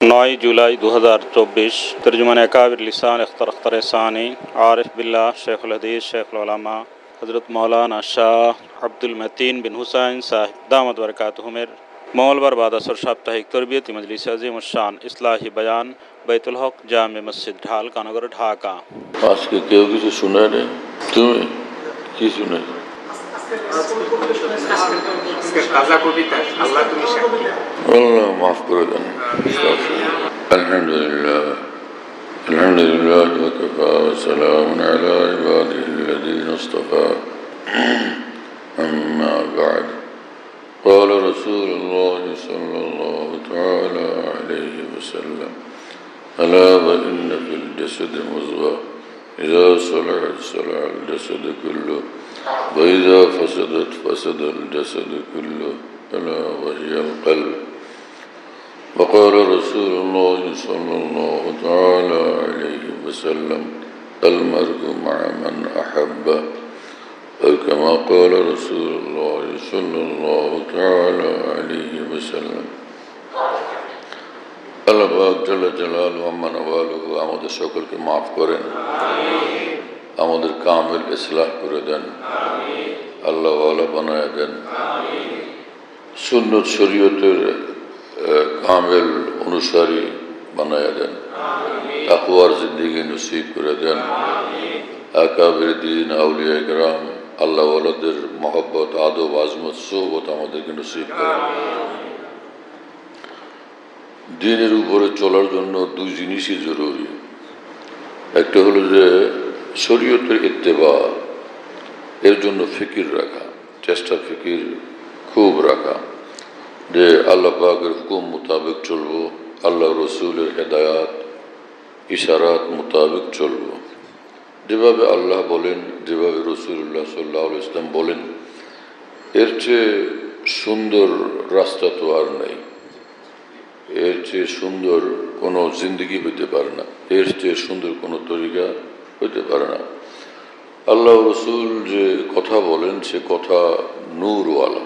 9 जुलाई 2024 तर्जुमान अकाबिर लिसान अख्तर सानी आरिफ बिल्लाह शेखुल हदीस शेखुल उलमा हज़रत मौलाना शाह अब्दुल मतीन बिन हुसैन साहिब दामत बरकातुहुमेर मंगलवार बाद असर साप्ताहिक तरबियती मजलिस अजीम शान इस्लाही बयान बैतुल हक जामे मस्जिद ढाल कानगर ढाका। আজকে কেউ কিছু শুনে নেই, তুমি কি শুনে? আল্লাহ মাফ করে দেন। আলহামদুলিল্লাহ আলহামদুলিল্লাহ ওয়া কাফা ওয়া সালামুন আলা ইবাদিহিল্লাযীনা ইসতাফা আম্মা বা'দ قال رسول الله صلى الله تعالى عليه وسلم ألا وإن في الجسد مضغة إذا صلحت صلح الجسد كله وإذا فسدت فسد الجسد كله ألا وهي القلب. وقال رسول الله صلى الله تعالى عليه وسلم المرء مع من أحب، أو كما قال رسول الله صلى الله تعالى عليه وسلم. আল্লাহ পাক জাল্লা জালালুহু আম্মা নাওয়ালুহু আমাদের সকলকে মাফ করেন, আমাদের কামেল ইসলাহ করে দেন, আল্লাহ ওয়ালা বানায় দেন, সুন্নত শরীয়তের কামেল অনুসারী বানায় দেন, তাকওয়ার জিন্দেগি নসিব করে দেন, আকাবির দ্বীন আউলিয়া কিরাম আল্লাহ ওয়ালাদের মহব্বত আদব আজমত সোহবত আমাদেরকে নসিব করেন। দিনের উপরে চলার জন্য দুই জিনিসই জরুরি। একটা হলো যে শরীয়তের ইত্তেবা, এর জন্য ফিকির রাখা, চেষ্টা ফিকির খুব রাখা, যে আল্লাহ পাকের হুকুম মোতাবেক চলবো, আল্লাহ রসুলের হেদায়াত ইশারাত মোতাবেক চলবো, যেভাবে আল্লাহ বলেন, যেভাবে রসুল্লাহ সাল্লাল্লাহু আলাইহি ওয়াসাল্লাম বলেন, এর চেয়ে সুন্দর রাস্তা তো আর নেই, এর চেয়ে সুন্দর কোনো জিন্দগি হইতে পারে না, এর চেয়ে সুন্দর কোনো তরিকা হইতে পারে না। আল্লাহ রসুল যে কথা বলেন সে কথা নূরওয়ালা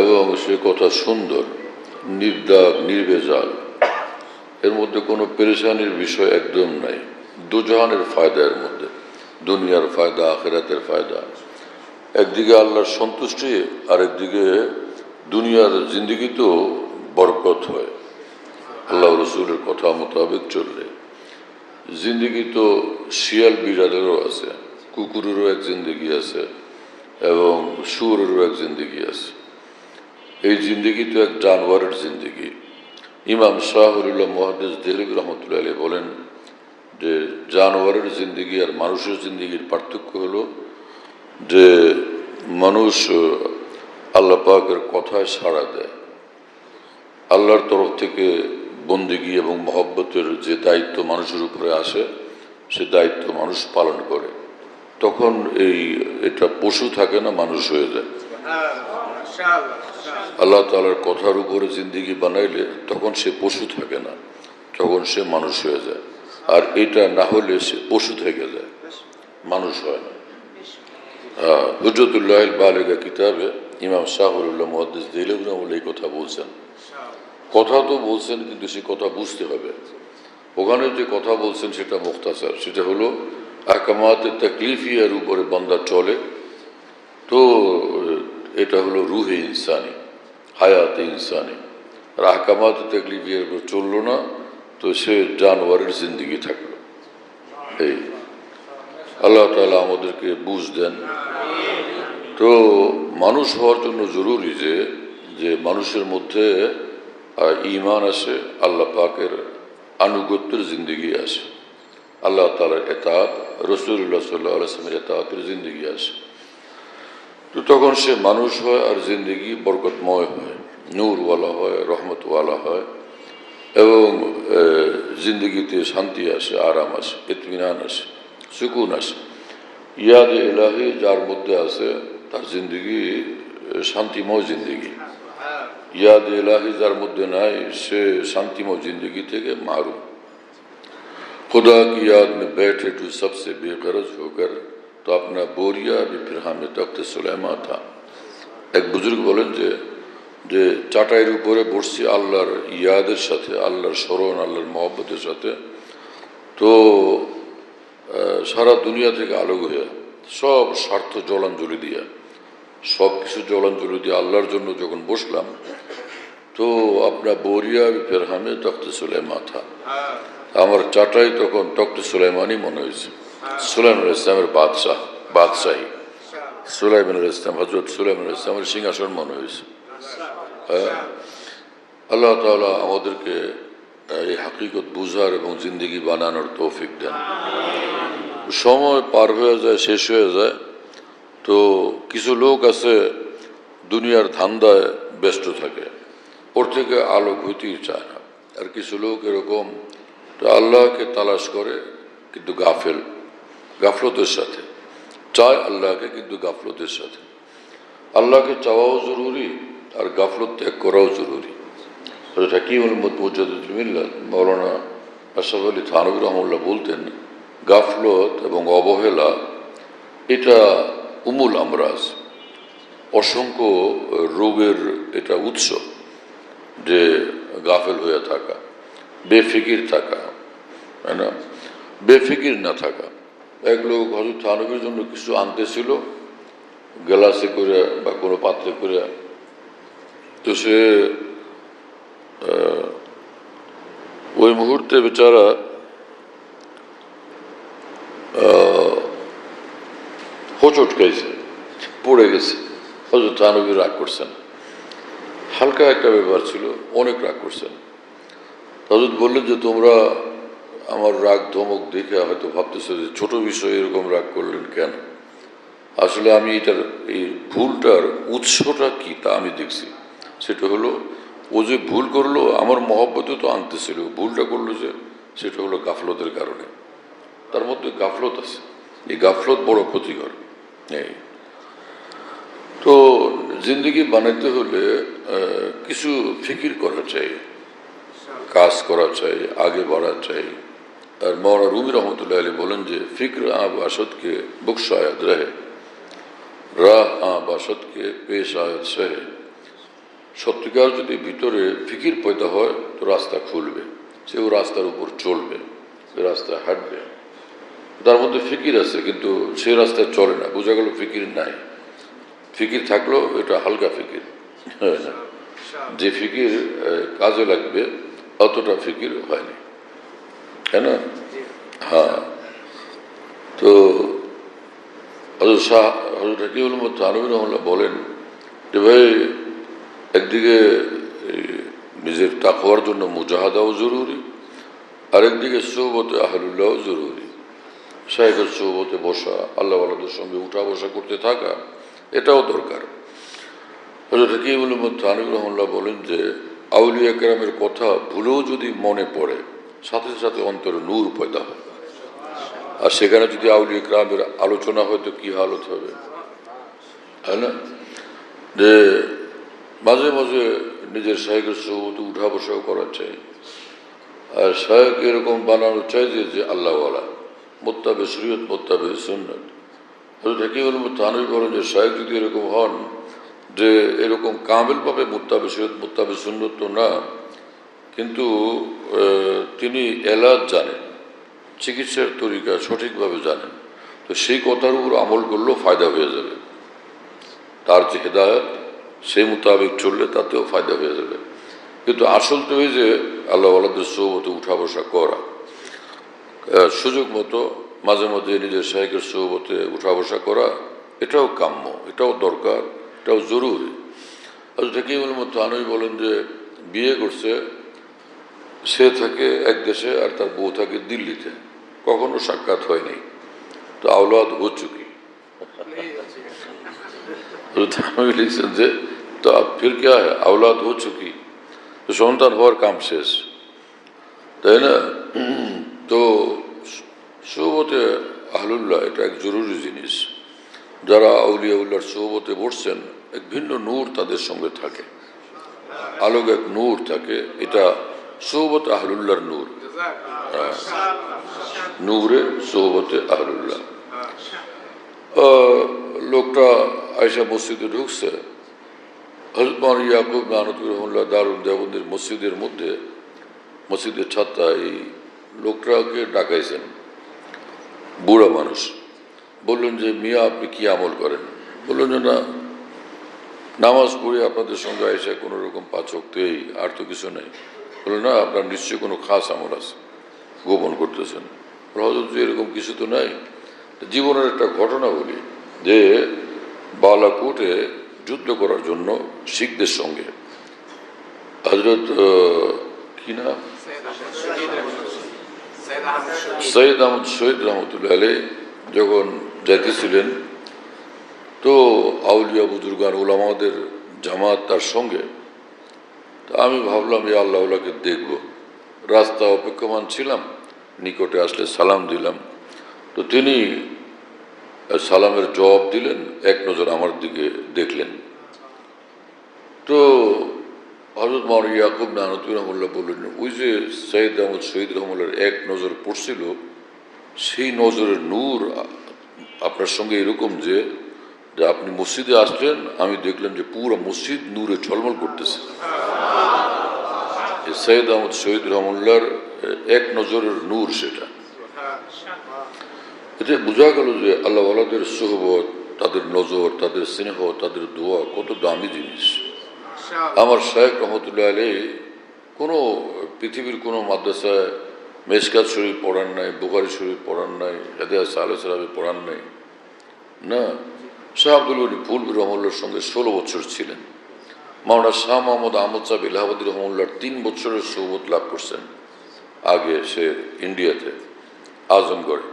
এবং সে কথা সুন্দর, নির্দাগ নির্ভেজাল, এর মধ্যে কোনো পেরেশানির বিষয় একদম নাই। দুজাহানের ফায়দা এর মধ্যে, দুনিয়ার ফায়দা আখিরাতের ফায়দা, একদিকে আল্লাহর সন্তুষ্টি আর একদিকে দুনিয়ার জিন্দগিতেও বরকত হয় আল্লাহ রসুলের কথা মোতাবেক চললে। জিন্দগি তো শিয়াল বিড়ালেরও আছে, কুকুরেরও এক জিন্দগি আছে এবং শুয়োরেরও এক জিন্দগি আছে। এই জিন্দগি তো এক জানোয়ারের জিন্দগি। ইমাম শাহুল্লাহ মুহাদ্দিস দেহলভী রহমতুল্লাহ আলাইহি বলেন যে জানোয়ারের জিন্দগি আর মানুষের জিন্দগির পার্থক্য হলো যে মানুষ আল্লাহ পাকের কথায় সাড়া দেয়, আল্লাহর তরফ থেকে বন্দেগী এবং মহব্বতের যে দায়িত্ব মানুষের উপরে আসে সে দায়িত্ব মানুষ পালন করে, তখন এটা পশু থাকে না, মানুষ হয়ে যায়। আল্লাহ তাআলার কথার উপরে জিন্দেগি বানাইলে তখন সে পশু থাকে না, তখন সে মানুষ হয়ে যায়। আর এটা না হলে সে পশু থেকে যায়, মানুষ হয় না। হুজ্জতুল্লাহিল বালিগা কিতাবে ইমাম শাহুল্লাহ মুহাদ্দিস দেহলভী এই কথা বলছেন। কথা তো বলছেন কিন্তু সে কথা বুঝতে হবে। ওখানে যে কথা বলছেন সেটা মুখতাসার, সেটা হলো আহকামাতে তাকলিফিয়ার উপরে বান্দা চলে তো এটা হলো রুহে ইনসানি, হায়াতে ইনসানি। আর আহকামাতে তাকলিফিয়ার উপর চললো না তো সে জানোয়ারের জিন্দগি থাকলো। এই আল্লাহ তাআলা আমাদেরকে বুঝ দেন। তো মানুষ হওয়ার জন্য জরুরি যে মানুষের মধ্যে ঈমান আসে, আল্লাহ পাকের আনুগত্যের জিন্দগি আসে, আল্লাহ তাআলার ইতাআত, রাসূলুল্লাহ সাল্লাল্লাহু আলাইহি ওয়াসাল্লামের ইতাআতের জিন্দগি আসে। তো তখন সে মানুষ হয় আর জিন্দগি বরকতময় হয়, নূরওয়ালা হয়, রহমতওয়ালা হয় এবং জিন্দগিতে শান্তি আসে, আরাম আসে, ইতমিনান আসে, সুকুন আসে। ইয়াদে ইলাহি যার মধ্যে আছে তার জিন্দগি শান্তিময় জিন্দগি। याद इलाही जार मध्य नाई से शांतिमय जिंदगी थे के मारूम। खुदा की याद में बैठे जो सबसे बेगरज होकर तो अपना बोरिया भी फिर हमें तख्त सुलेमा था। एक बुजुर्ग बोलें जे যে চাটাইয়ের উপরে বসছি আল্লাহর ইয়াদের সাথে, আল্লাহর স্মরণ, আল্লাহর মহব্বতের সাথে, তো সারা দুনিয়া থেকে আলোক হয়ে সব স্বার্থ জলাঞ্জলি দিয়া, সব কিছু জলাঞ্জলি দিয়ে আল্লাহর জন্য যখন বসলাম, তো আপনার বরিয়া ফেরহামে তখতে সুলাইমান থা, আমার চাটাই তখন তখতে সুলাইমানই মনে হয়েছে। সুলাইমান ইসলামের বাদশাহী সুলাইমান ইসলাম, হজরত সুলাইমান ইসলামের সিংহাসন মনে হয়েছে। আল্লাহ তাআলা আমাদেরকে এই হাকিকত বুঝার এবং জিন্দেগি বানানোর তৌফিক দেন। সময় পার হয়ে যায়, শেষ হয়ে যায়, তো কিছু লোক আছে দুনিয়ার ধান্দায় ব্যস্ত থাকে, ওর থেকে আলোক হইতেই চায় না। আর কিছু লোক এরকম তো আল্লাহকে তালাশ করে কিন্তু গাফলতের সাথে চায় আল্লাহকে, কিন্তু গাফলতের সাথে। আল্লাহকে চাওয়াও জরুরি আর গাফলত ত্যাগ করাও জরুরি। হাকিমুল মুজাদ্দিদুল মিল্লাত মাওলানা আশরাফ আলী থানভী রহমাতুল্লাহ বলতেন, গাফলত এবং অবহেলা এটা উমুল আমরাজ, অসংখ্য রোগের এটা উৎস। যে গাফেল হয়ে থাকা, বেফিকির থাকা, তাই না, বেফিকির না থাকা। এক লোক হযরত থানভীর জন্য কিছু আনতেছিল গ্লাসে করে বা কোনো পাত্রে করে, তো সে ওই মুহূর্তে বেচারা হোঁচট খাইছে, পড়ে গেছে। হযরত থানভী রাগ করছেন, হালকা একটা ব্যাপার ছিল, অনেক রাগ করছেন। হযরত বললেন যে তোমরা আমার রাগ ধমক দেখে হয়তো ভাবতেছো যে ছোট বিষয়ে এরকম রাগ করলেন কেন। আসলে আমি এটার এই ভুলটার উৎসটা কি তা আমি দেখছি। সেটা হলো, ও যে ভুল করলো আমার মহব্বতে তো আনতেছিল, ভুলটা করলো যে সেটা হলো গাফলতের কারণে। তার মধ্যে গাফলত আছে, এই গাফলত বড় ক্ষতিকর। এই তো জিন্দগি বানাইতে হলে কিছু ফিকির করা চাই, কাজ করা চাই, আগে বাড়া চাই। আর মওলানা রুমি রহমতুল্লাহ আলী বলেন যে ফিক্র বাসতকে বুকশ আয়াত রহে, রাহ বাসতকে পেশ আয়াত সহে। সত্যিকার যদি ভিতরে ফিকির পয়দা হয় তো রাস্তা খুলবে, সেও রাস্তার উপর চলবে, সে রাস্তায় হাঁটবে। তার মধ্যে ফিকির আছে কিন্তু সে রাস্তায় চলে না, বোঝা গেল ফিকির নাই। ফিকির থাকলেও এটা হালকা ফিকির, যে ফিকির কাজে লাগবে অতটা ফিকির হয়নি, তাই না? হ্যাঁ, তো হযরত হাকিমুল মুহাম্মদ থানভী রাহিমাহুল্লাহ বলেন যে ভাই, একদিকে নিজের তাকওয়ার জন্য মুজাহাদাও জরুরি, আরেকদিকে সোহবতে আহলুল্লাহও জরুরি। শায়েখের সোহবতে বসা, আল্লাহ ওয়ালাদের সঙ্গে উঠা বসা করতে থাকা, এটাও দরকার। হযরত হাকিমুল মুহাম্মদ থানভী রাহিমাহুল্লাহ বলেন যে আউলিয়া কেরামের কথা ভুলেও যদি মনে পড়ে, সাথে সাথে অন্তরে নূর পয়দা হয়। আর সেখানে যদি আউলিয়া কেরামের আলোচনা হয় তো কি হালত হবে, তাই না? যে মাঝে মাঝে নিজের শায়েখের সোহবতে উঠা বসাও করা চাই। আর শায়েখ এরকম বানানো চাই যে আল্লাহওয়ালা, মোত্তাবে শরীয়ত, মোত্তাবে সুন্নাত। হযরত হাকিমুল মুহাম্মদ থানভী বলেন যে শায়েখ যদি এরকম হন যে এরকম কামেলভাবে মোত্তাবে শরীয়ত, মোত্তাবে সুন্নাত তো না, কিন্তু তিনি এলাজ জানেন, চিকিৎসার তরিকা সঠিকভাবে জানেন, তো সেই কথার উপর আমল করলেও ফায়দা হয়ে যাবে। তার যে হেদায়েত সেই মোতাবেক চললে তাতেও ফায়দা হয়ে যাবে। কিন্তু আসল তো এই যে আল্লাহ ওয়ালাদের সোহবতে উঠা বসা করা, সুযোগ মতো মাঝে মাঝে নিজের শায়েখের সোহবতে উঠা বসা করা, এটাও কাম্য, এটাও দরকার, এটাও জরুরি। হযরত হাকিমুল মুহাম্মদ থানভী বলেন যে বিয়ে করছে, সে থাকে এক দেশে আর তার বউ থাকে দিল্লিতে, কখনো সাক্ষাৎ হয়নি, তো আওলাদ হো চুকি। থানভী লিখছেন যে তো ফির क्या है, আওলাদ হো চুকি, তো সন্তান হওয়ার কাম শেষ, তাই না? তো সোহবতে আহলুল্লাহ এটা এক জরুরি জিনিস। যারা আউলিয়াউল্লাহর সোহবতে বসছেন, এক ভিন্ন নূর তাদের সঙ্গে থাকে, আলোক এক নূর থাকে, এটা সোহবতে আহলুল্লাহর নূর, নূরে সোহবতে আহলুল্লাহ। লোকটা আয়েশা মসজিদে ঢুকছে, হযরত মাওলানা ইয়াকুব নানতুর রহমতুল্লাহ দারুল দেওবন্দের মসজিদের মধ্যে, মসজিদের ছাত্রা এই লোকটাকে ডাকাইছেন, বুড়া মানুষ। বললেন যে মিয়া আপনি কি আমল করেন? বললেন যে না, নামাজ পড়ে আপনাদের সঙ্গে এসে কোনো রকম পাঁচ ওয়াক্ত, এই আর তো কিছু নেই। বললেন না, আপনার নিশ্চয়ই কোনো খাস আমল আছে, গোপন করতেছেন। হযরত যে এরকম কিছু তো নাই। জীবনের একটা ঘটনা বলি যে বালাকোটে যুদ্ধ করার জন্য শিখদের সঙ্গে হযরত কি নাম, সৈয়দ আহমদ শহীদ রহমতুল্লাহ আলাইহি যখন যাইতেছিলেন, তো আউলিয়া বুজুর্গান ওলামাদের জামাত তার সঙ্গে। তা আমি ভাবলাম ইয়া আল্লাহ ওলাকে দেখব, রাস্তা অপেক্ষমান ছিলাম, নিকটে আসলে সালাম দিলাম। তো তিনি সালামের জবাব দিলেন, এক নজর আমার দিকে দেখলেন। তো হযরত মাওলানা ইয়াকুব নানতুর রহমতুল্লাহ বললেন, ওই যে সৈয়দ আহমদ শহীদ রহমুল্লাহর এক নজর পড়ছিল, সেই নজরের নূর আপনার সঙ্গে এরকম যে আপনি মসজিদে আসলেন, আমি দেখলাম যে পুরো মসজিদ নূরে ঝলমল করতেছে। সৈয়দ আহমদ শহীদ রহমুল্লাহর এক নজরের নূর সেটা। এতে বোঝা গেল যে আল্লাহ ওয়ালাদের সোহবত, তাদের নজর, তাদের স্নেহ, তাদের দোয়া কত দামি জিনিস। আমার শায়েখ রহমতুল্লাহ আলাইহি কোনো পৃথিবীর কোনো মাদ্রাসায় মেশকাত শরীফ পড়ান নাই, বুখারী শরীফ পড়ান নাই, হেদায়াত সালেহ সালাবি পড়ান নাই, না। শাহ আব্দুল গনি ফুলবি রহমুল্লাহর সঙ্গে 16 বছর ছিলেন। মাওলানা শাহ মোহাম্মদ আহমদ সাহেব ইলাহাবাদী রহমুল্লাহর 3 বছরের সোহবত লাভ করছেন আগে সে ইন্ডিয়াতে, আজমগড়ে।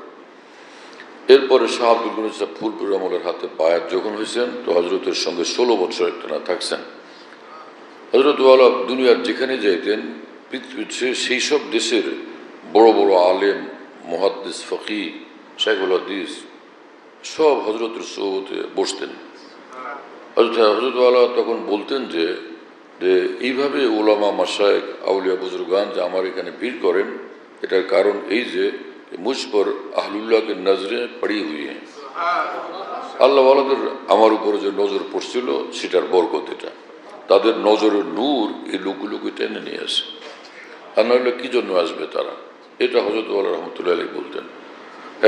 এরপরে শাহ আব্দুল গনি সাহেব ফুলবি রহমুল্লাহর হাতে বায়াত যখন হয়েছেন, তো হজরতের সঙ্গে 16 বছর একটানা থাকছেন। হযরত ওয়ালা দুনিয়ার যেখানে যাইতেন, সেই সব দেশের বড় বড় আলেম, মুহাদ্দিস, ফকি, শাইখুল হাদিস সব হজরতের সোহবতে বসতেন। হযরত ওয়ালা তখন বলতেন যে এইভাবে ওলামা মাশায়েখ আউলিয়া বুজুর্গান যে আমার এখানে ভিড় করেন, এটার কারণ এই যে মুঝ পর আহলুল্লাহকে নজরে পড়ি হুই হ্যাঁ। আল্লাহ ওয়ালাদের আমার উপরে যে নজর পড়ছিল সেটার বরকত এটা। তাদের নজরের নূর এই লোকগুলোকে টেনে নিয়ে আসে, আর নাহলে কি জন্য আসবে তারা, এটা হযরত ওয়ালা রহমতুল্লাহ আলাইহি বলতেন।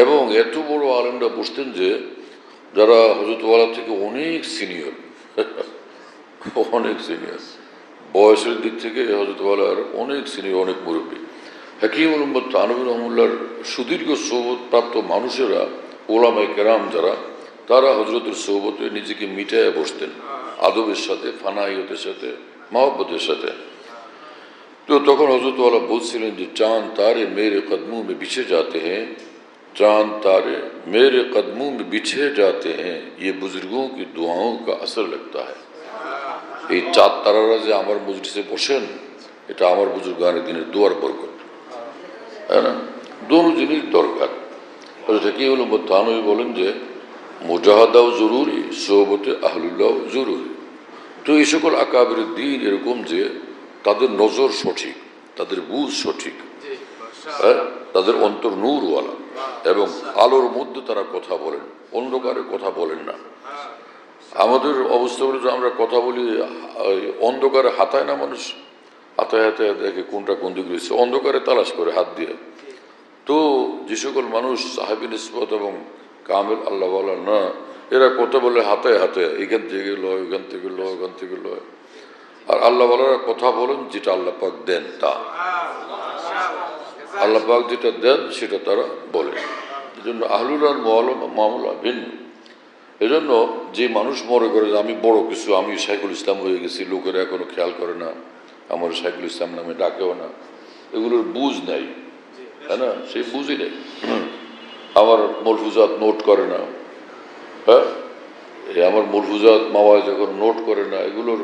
এবং এত বড় আলেমরা বসতেন যে যারা হযরত ওয়ালা থেকে অনেক সিনিয়র, অনেক সিনিয়র বয়সের দিক থেকে হযরত ওয়ালার অনেক সিনিয়র, অনেক মুরব্বী। হাকিমুল উম্মত থানভী রহমতুল্লাহর সুদীর্ঘ সোহবত প্রাপ্ত মানুষেরা, ওলামায়ে কেরাম যারা, তারা হযরতের সোহবতে নিজেকে মিটাইয়া বসতেন আদবের সাথে, ফানাইয়তের সাথে, মহব্বতের সাথে। তো তখন হযরত ওয়ালা বলছিলেন যে চাঁদ তারে মেরে কদমোं में बिछे जाते हैं, चांद तारे मेरे कदमों में बिछे जाते हैं, ये बुजुर्गों की दुआओं का असर लगता है। এই চাঁদ তারারা যে আমার মজলিসে বসেন, এটা আমার বুজুর্গানের দিনের দোয়ার বরকত, তাই না? দোনো জিনিস দরকার। হাকিমুল উম্মত থানভী বলেন যে মুজাহাদাও জরুরি, সোহবতে আহলুল্লাহ জরুরি। তো এই সকল আকাবির দ্বীন এরকম যে তাদের নজর সঠিক, তাদের বুঝ সঠিক, তাদের অন্তর নূরওয়ালা, এবং আলোর মধ্যে তারা কথা বলেন, অন্ধকারে কথা বলেন না। আমাদের অবস্থা হলো যে আমরা কথা বলি অন্ধকারে, হাতায় না মানুষ, হাতায় হাতায় দেখে কোনটা কোন দিকে রয়েছে, অন্ধকারে তালাশ করে হাত দিয়ে। তো যে সকল মানুষ সাহেবী নিসবত এবং কামেল আল্লাহওয়ালা না, এরা কথা বলে হাতায় হাতায়, এখান থেকে লয়, ওখান থেকে লয়, ওখান থেকে লয়। আর আল্লাহওয়ালারা কথা বলেন যেটা আল্লাহ পাক দেন, তা আল্লাহ পাক যেটা দেন সেটা তারা বলেন। এই জন্য আহলুল্লাহর মামলা ভিন্ন। এজন্য যে মানুষ মনে করে যে আমি বড় কিছু, আমি শাইখুল ইসলাম হয়ে গেছি, লোকেরা এখনো খেয়াল করে না, আমার শাইখুল ইসলাম নামে ডাকেও না, এগুলোর বুঝ নাই, তাই না? সেই বুঝই নেই। আমার মলফুজাত নোট করে না, হ্যাঁ, আমার মলফুজাত মাওয়া যখন নোট করে না, এগুলোর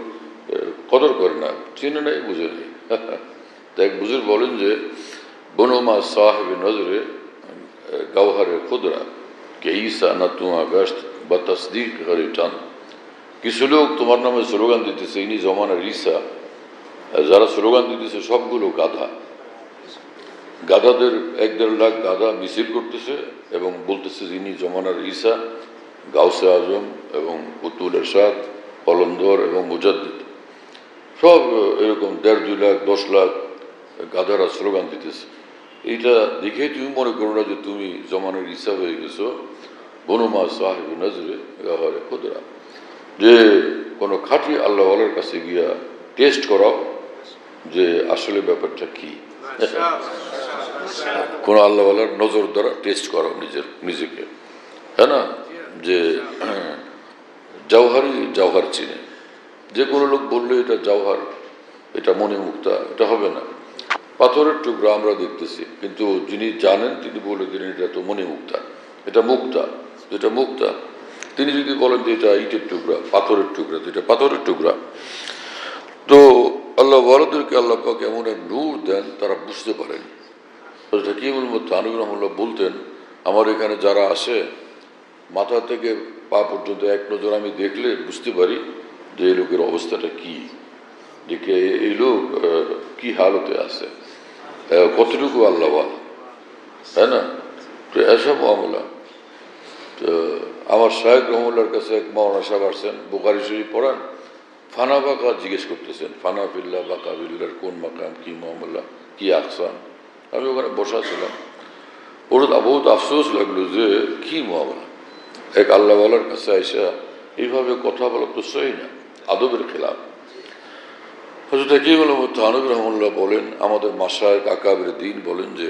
কদর করে না, চিনে নেই, বুঝে নেই। তাই এক বুজুর্গ বলেন যে বনোমা সাহেব নজরে গওহরে খুদরা কে ঈসা না তুয়া গশত বা তসদিক করে টান। কিছু লোক তোমার নামে স্লোগান দিতেছে, ইনি জমানার ঈসা। যারা স্লোগান দিতেছে সবগুলো গাধা। গাধাদের 1-1.5 লাখ গাধা মিছিল করতেছে এবং বলতেছে ইনি জমানার ঈসা, গাউসে আজম এবং কুতুল এরশাদ, কলন্দর এবং মুজাদ্দিদ। সব এরকম 1.5-2 লাখ 10 লাখ গাধারা স্লোগান দিতেছে। এইটা দেখেই তুমি মনে করো না যে তুমি জমানের ইচ্ছা হয়ে গেছো বনুমা সাহেব নজরে গাহারে খুদরা, যে কোনো খাঁটি আল্লাহওয়ালার কাছে গিয়া টেস্ট করাও যে আসলে ব্যাপারটা কি। কোন আল্লাহওয়ালার নজর দ্বারা টেস্ট করাও নিজেকে, হ্যাঁ না, যে জওহারই জওহার চিনে। যে কোনো লোক বললে এটা জওহার, এটা মনে মুক্তা, এটা হবে না। পাথরের টুকরা আমরা দেখতেছি, কিন্তু যিনি জানেন তিনি বলে দিলেন এটা তো মনে মুক্তা, এটা মুক্তা, যেটা মুক্তা। তিনি যদি বলেন যে এটা ইটের টুকরা, পাথরের টুকরা, তো এটা পাথরের টুকরা। তো আল্লাহ ওয়ালাদেরকে আল্লাহ পাক এমন এক নূর দেন তারা বুঝতে পারেন। হাকিমুল তানভীর রহমাতুল্লাহ বলতেন, আমার এখানে যারা আসে মাথা থেকে পা পর্যন্ত এক নজর আমি দেখলে বুঝতে পারি যে এই লোকের অবস্থাটা কি, যে এই লোক কি হালতে আছে, কতটুকু আল্লাহওয়ালা, তাই না। তো এসব মামলা। তো আমার শাহেখ রহমুল্লার কাছে এক মাওলানা সাহেব আসছেন, বুখারী শরীফ পড়ান, ফানা বাঁকা জিজ্ঞেস করতেছেন, ফানা ফিল্লা বাঁকা বিল্লার কোন মাকাম, কি মামলা, কি আকসাম। আমি ওখানে বসা ছিলাম, ওর বহুত আফসোস লাগলো যে কি মামলা, এক আল্লাহওয়ালার কাছে আইসা এইভাবে কথা বলা তো সহি না, আদবের খেলাফ। হযরত হাকিমুল তানভীর রহমাতুল্লাহ বলেন, আমাদের মাশায়েখ আকাবির দ্বীন বলেন যে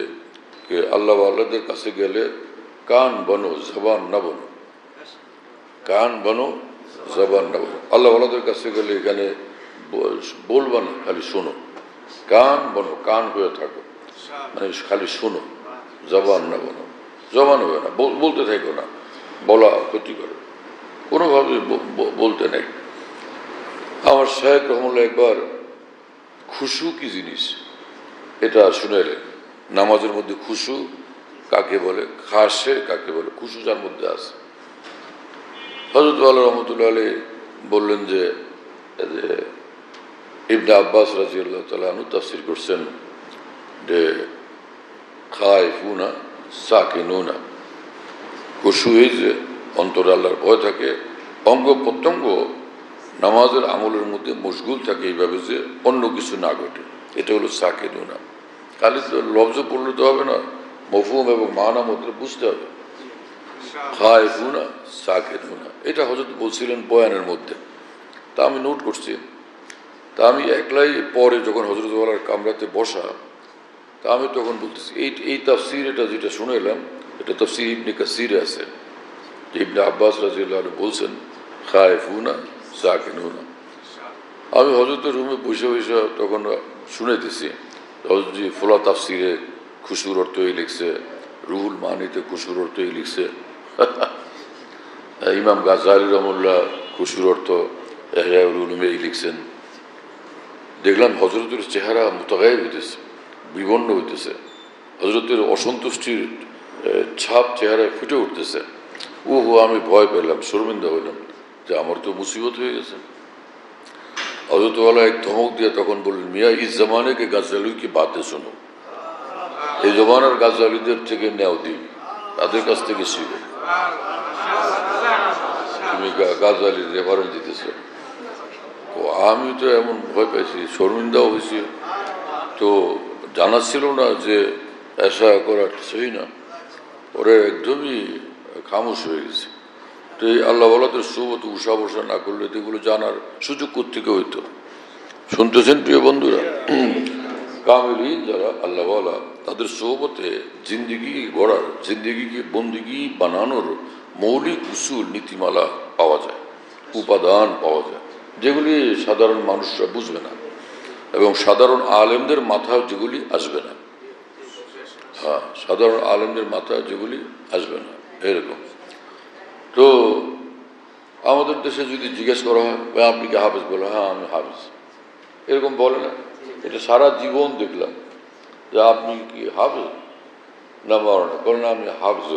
আল্লাহওয়ালাদের কাছে গেলে কান বনো জবান না বনো, কান বনো জবান না বনো। আল্লাহওয়ালাদের কাছে গেলে এখানে বলবা না, খালি শোনো। কান বনো, কান হয়ে থাকো, মানে খালি শোনো, জবান না বনো, জবান হবে না, বলতে থাকো না, বলা ক্ষতি করে, কোনোভাবে বলতে নেই। আমার শাহেখ রহমুল্লাহ একবার খুশু কি জিনিস এটা শুনাইলেন, নামাজের মধ্যে খুশু কাকে বলে, খাসে কাকে বলে, খুশু যার মধ্যে আছে। হযরত আল্লাহ রহমতুল্লাহ আলাইহি বললেন যে ইবনে আব্বাস রাদিয়াল্লাহু তাআলা আনহু তাফসীর করছেন যে খায়ফুনা সাকিনুনা, খুশু এই যে অন্তরে আল্লাহর ভয় থাকে, অঙ্গ প্রত্যঙ্গ নামাজের আমলের মধ্যে মশগুল থাকে এইভাবে যে অন্য কিছু না ঘটে, এটা হলো সাকিনুনা। খালি তো লফজ পড়লে তো হবে না, মফহুম এবং মানা মধ্যে বুঝতে হবে। খায়ফুনা সাকিনুনা, এটা হযরত বলছিলেন বয়ানের মধ্যে, তা আমি নোট করছি। তা আমি একলাই পরে যখন হযরত ওয়ালার কামরাতে বসা, তা আমি তখন বলতেছি এই তাফসীর, এটা যেটা শুনাইলাম এটা তাফসীর ইবনে কাসিরে আছে, যে ইবনে আব্বাস রাদিয়াল্লাহু আনহু বলছেন খায়ফুনা সাকিনুনা। আমি হযরতের রুমে বসে বসে তখন শুনাইতেছি, হযরতজি ফোলা তাফসীরে খুশুর অর্থ এই লিখছে, রুহুল মানিতে খুশুর অর্থ এই লিখছে, ইমাম গাজ্জালী রহমাতুল্লাহ খুশুর অর্থ ইহয়াউল উলুমে এই লিখছেন। দেখলাম হযরতের চেহারা মুতাগায়্যির হইতেছে, বিবর্ণ হইতেছে, হযরতের অসন্তুষ্টির ছাপ চেহারায় ফুটে উঠতেছে। আমি ভয় পেলাম, শর্মিন্দা হইলাম যে আমার তো মুসিবত হয়ে গেছে। হযরত ওয়ালা এক ধমক দিয়ে তখন বললেন, মিয়া ইস জমানে কে গাজ্জালী কি বাতে শোনো, এই জমানার গাজ্জালীদের থেকে নেও দিন, তাদের কাছ থেকে শিখো। তুমি গাজ্জালীর রেফারেন্স দিতেছ। তো আমি তো এমন ভয় পাইছি, শর্মিন্দাও হয়েছি, তো জানা ছিল না যে এসা করা সহি না, ওরা একদমই খামোশ হয়ে গেছে। তো এই আল্লাহওয়ালাদের সুবত উষা বসা না করলে এগুলো জানার সুযোগ কোত্থেকে হইতো। শুনতেছেন প্রিয় বন্ধুরা, কামিলিন যারা আল্লাহওয়ালা তাদের সোহবতে জিন্দিগি গড়ার, জিন্দিগিকে বন্দিগি বানানোর মৌলিক উসুল নীতিমালা পাওয়া যায়, উপাদান পাওয়া যায়, যেগুলি সাধারণ মানুষরা বুঝবে না এবং সাধারণ আলেমদের মাথায় যেগুলি আসবে না। হ্যাঁ, সাধারণ আলেমদের মাথায় যেগুলি আসবে না, এরকম। তো আমাদের দেশে যদি জিজ্ঞেস করা হয় আপনি কি হাফেজ, বলে হ্যাঁ আমি হাফেজ, এরকম বলে না। এটা সারা জীবন দেখলাম যে আপনি কি হাফেজ না মাওলানা, বলেন আমি হাফেজ,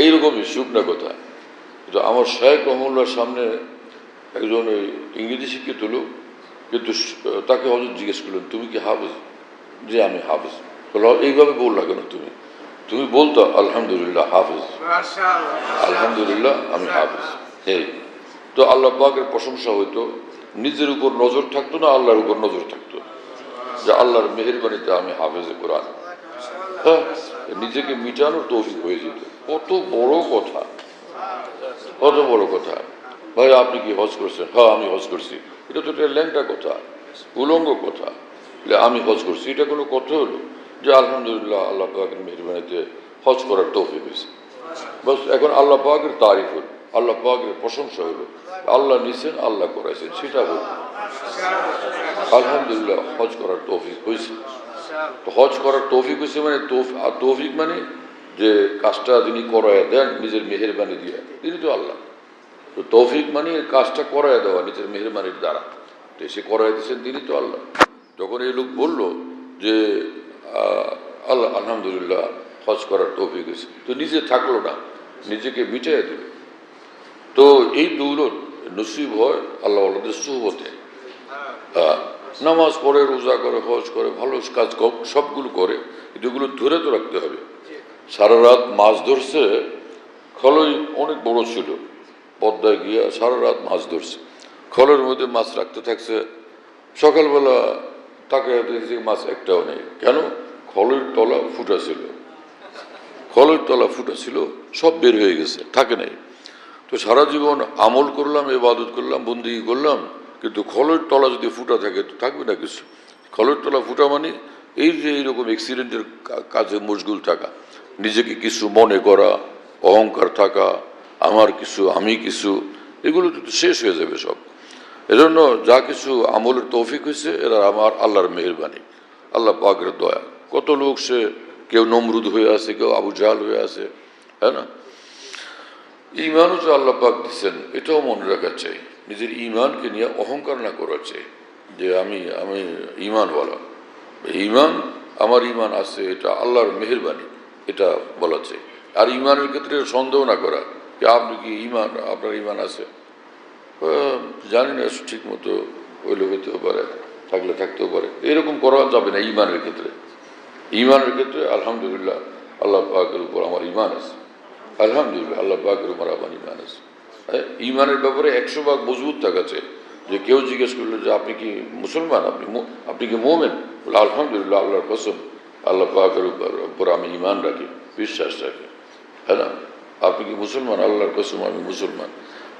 এইরকমই শুকনা কথা। কিন্তু আমার শাহেখ রহমুল্লাহর সামনে একজন ইংরেজি শিক্ষিত লোক, কিন্তু তাকে হযরত জিজ্ঞেস করলেন তুমি কি হাফেজ, যে আমি হাফেজ। এইভাবে বললা কেন তুমি, তুমি বলতো আলহামদুলিল্লাহ হাফেজ, আলহামদুলিল্লাহ আমি হাফেজ। এই তো আল্লাহ পাকের প্রশংসা হইতো নিজের উপর নজর থাকতো না, আল্লাহর উপর নজর থাকতো, যে আল্লাহর মেহেরবানিতে আমি হাফেজে কোরআন। হ্যাঁ, নিজেকে মিটানোর তৌফিক হয়ে যেত। কত বড় কথা, কত বড় কথা। ভাই আপনি কি হজ করছেন? হ্যাঁ আমি হজ করছি। এটা তো একটা ল্যাংটা কথা, উলঙ্গ কথা। আমি হজ করছি এটা কোনো কথা হলো? যে আলহামদুলিল্লাহ আল্লাহ পাকের মেহেরবানিতে হজ করার তৌফিক হয়েছে, বাস। এখন আল্লাহ পাকের তারিফ হল, আল্লাহ পাকের প্রশংসা হলো, আল্লাহ নিছেন আল্লাহ করাইছেন, সেটা হল আলহামদুলিল্লাহ হজ করার তৌফিক হয়েছে। তো হজ করার তৌফিক হয়েছে মানে তৌফিক মানে যে কাজটা যিনি করাইয়া দেন নিজের মেহেরবানি দিয়ে, তিনি তো আল্লাহ। তো তৌফিক মানে কাজটা করাইয়া দেওয়া নিজের মেহেরবানির দ্বারা, তো সে করাই দিয়েছেন তিনি তো আল্লাহ। যখন এই লোক বলল যে আল্লাহ আলহামদুলিল্লাহ হজ করার তৌফিক হয়েছে, তো নিজে থাকলো না, নিজেকে মিটাইয়া দিল। তো এই দৌলত নসিব হয় আল্লাহ আল্লাহদের সুহবতে। নামাজ পড়ে, রোজা করে, হজ করে, ভালো কাজ সবগুলো করে, কিন্তু এগুলো ধরে তো রাখতে হবে। সারা রাত মাছ ধরছে, খলই অনেক বড় ছিল, পদ্মায় গিয়া সারা রাত মাছ ধরছে, খলের মধ্যে মাছ রাখতে থাকছে। সকালবেলা তাকে দেখছি মাছ একটাও নেই। কেন? খলের তলা ফুটা ছিল, খলের তলা ফুটা ছিল, সব বের হয়ে গেছে, থাকে নাই। তো সারা জীবন আমল করলাম, ইবাদত করলাম, বন্দেগী করলাম, কিন্তু খলের তলা যদি ফুটা থাকে তো থাকবে না কিছু। খলের তলা ফুটা মানে এই যে এইরকম অ্যাক্সিডেন্টের কাজে মশগুল থাকা, নিজেকে কিছু মনে করা, অহংকার থাকা, আমার কিছু, আমি কিছু, এগুলো তো শেষ হয়ে যাবে সব। এজন্য যা কিছু আমলের তৌফিক হয়েছে এরা আমার আল্লাহর মেহেরবানি, আল্লাহ পাকের দয়া। কত লোক সে, কেউ নমরুদ হয়ে আছে, কেউ আবু জাহাল হয়ে আছে, হ্যাঁ না? ইমানও যে আল্লাহ পাক দিচ্ছেন এটাও মনে রাখা চাই। নিজের ইমানকে নিয়ে অহংকার না করার চাই, যে আমি ইমানওয়ালা, ইমান আমার ইমান আছে, এটা আল্লাহর মেহেরবানি, এটা বলা চাই। আর ইমানের ক্ষেত্রে সন্দেহ না করা যে আপনি কি ইমান, আপনার ইমান আছে, জানি না ঠিক মতো হইলে হইতেও পারে, থাকলে থাকতেও পারে, এরকম করা যাবে না ইমানের ক্ষেত্রে। ইমানের ক্ষেত্রে আলহামদুলিল্লাহ আল্লাহ পাকের উপর আমার ইমান আছে, আলহামদুলিল্লাহ আল্লাহ পাকের উপর আমার ইমান আছে। ইমানের ব্যাপারে 100 ভাগ মজবুত থাকা চাই। যে কেউ জিজ্ঞেস করলো যে আপনি কি মুসলমান, আপনি কি মোমেন, বলে আলহামদুলিল্লাহ আল্লাহর কসম আল্লাহ পাকের উপর আমি ইমান রাখি, বিশ্বাস রাখি, হ্যাঁ না? আপনি কি মুসলমান? আল্লাহর কসম আমি মুসলমান।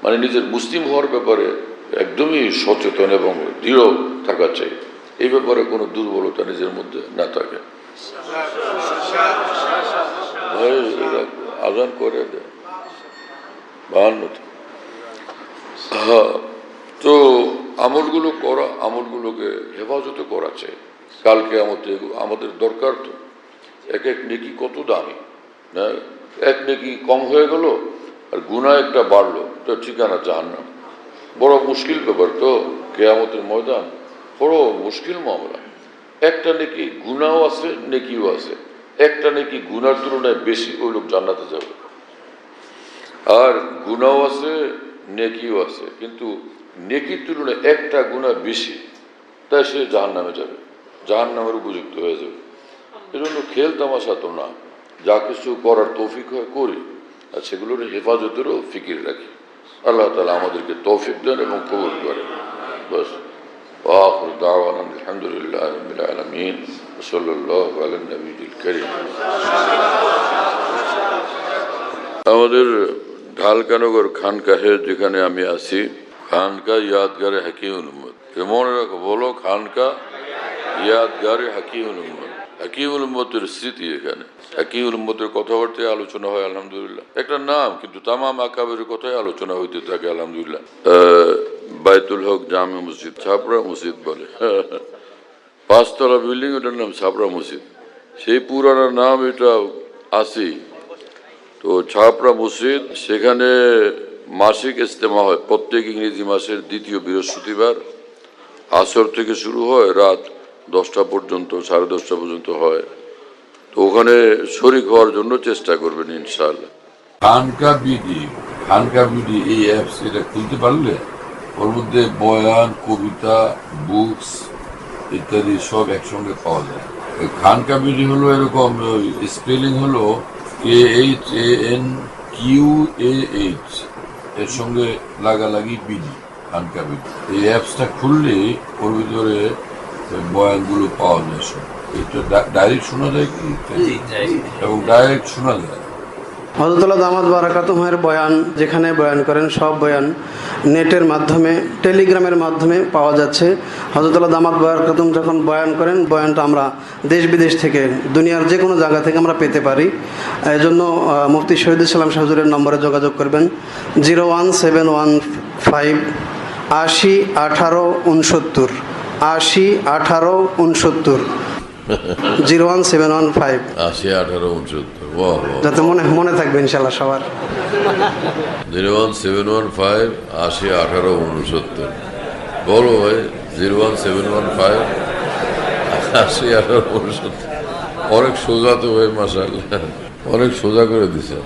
মানে নিজের মুসলিম হওয়ার ব্যাপারে একদমই সচেতন এবং দৃঢ় থাকা চাই। এই ব্যাপারে কোনো দুর্বলতা নিজের মধ্যে না থাকে। ভাই এরা আজান করে দেয় 52। হ্যাঁ, তো আমলগুলো করা, আমলগুলোকে হেফাজত করা চাই। কালকে আমাদের দরকার তো, এক এক নেকি কত দামি না, এক নেকি কম হয়ে গেল আর গুনাহ একটা বাড়লো, তো ঠিকানা জাহান্নাম। বড় মুশকিল ব্যাপার তো, কিয়ামতের ময়দান বড় মুশকিল মামলা। একটা নেকি গুনাহও আছে, নেকিও আছে। একটা নেকি গুনার তুলনায় বেশি, ওই লোক জান্নাতে যাবে। আর গুনাহও আছে, নেকিও আছে, কিন্তু নেকির তুলনায় একটা গুনাহ বেশি, তাই সে জাহান্নামে যাবে, জাহান্নামের উপযুক্ত হয়ে যাবে। এজন্য খেল তামাশা তো না, যা কিছু করার তৌফিক হয় করি, আর সেগুলোর হেফাজতেরও ফিকির রাখি। আল্লাহ তাআলা আমাদেরকে তৌফিক দেন এবং কবুল করেন। বাস, আখির দাওয়ানা আলহামদুলিল্লাহি রাব্বিল আলামিন, সাল্লাল্লাহু আলা নবিয়িল কারীম। আমাদের ঢালকানগর খানকাহে যেখানে আমি আছি, খানকা ইয়াদগারে হাকিমুল উম্মত, মনে রাখো, বলো খানকা ইয়াদগারে হাকিমুল উম্মত। হাকিমুল উম্মতের স্মৃতি এখানে, হাকিমুল উম্মতের কথাবার্তায় আলোচনা হয় আলহামদুলিল্লাহ। একটা নাম, কিন্তু তামাম আকাবের কথাই আলোচনা হইতে থাকে আলহামদুলিল্লাহ। বাইতুল হক জামে মসজিদ, ছাপড়া মসজিদ বলে, 5 তলা বিল্ডিং, ওটার নাম ছাপড়া মসজিদ। সেই পুরানো নাম এটা আছে। তো ছাপড়া মসজিদ, সেখানে মাসিক ইজতেমা হয় প্রত্যেক ইংরেজি মাসের 2য় বৃহস্পতিবার। আসর থেকে শুরু হয়, রাত 10টা পর্যন্ত, 10:30 পর্যন্ত হয়। তো ওখানে শরীক হওয়ার জন্য চেষ্টা করবেন ইনশাআল্লাহ। খানকা বিডি এই অ্যাপস, এটা খুলতে পারলে ওর মধ্যে বয়ান, কবিতা, বুকস ইত্যাদি সব একসঙ্গে পাওয়া যায়। খানকা বিডি হলো এরকম, স্পেলিং হলো KHANQAH, এর সঙ্গে লাগালাগি বিডি, আনকামিং। এই অ্যাপসটা খুললে ওর ভিতরে বয়ানগুলো পাওয়া যায় সব। এটা ডাইরেক্ট শোনা যায় কি? এবং ডাইরেক্ট শোনা যায়। হযরতুল্লাহ দামাত বারাকাতুহুর বয়ান যেখানে বয়ান করেন সব বয়ান নেটের মাধ্যমে, টেলিগ্রামের মাধ্যমে পাওয়া যাচ্ছে। হযরতুল্লাহ দামাত বারাকাতুহু যখন বয়ান করেন, বয়ানটা আমরা দেশ বিদেশ থেকে, দুনিয়ার যে কোনো জায়গা থেকে আমরা পেতে পারি। এই জন্য মুফতি শহীদুল ইসলাম শাহ হুজুরের নম্বরে যোগাযোগ করবেন 01715 80 18 69 80 18 69 01715 80 18 69। যাতে মনে থাকবে ইনশাল্লাহ সবার। 01715 80 18 69। বলো ভাই, 01715 80 18 69। অনেক সোজা তো ভাই, মাশাআল্লাহ, অনেক সোজা করে দিছে।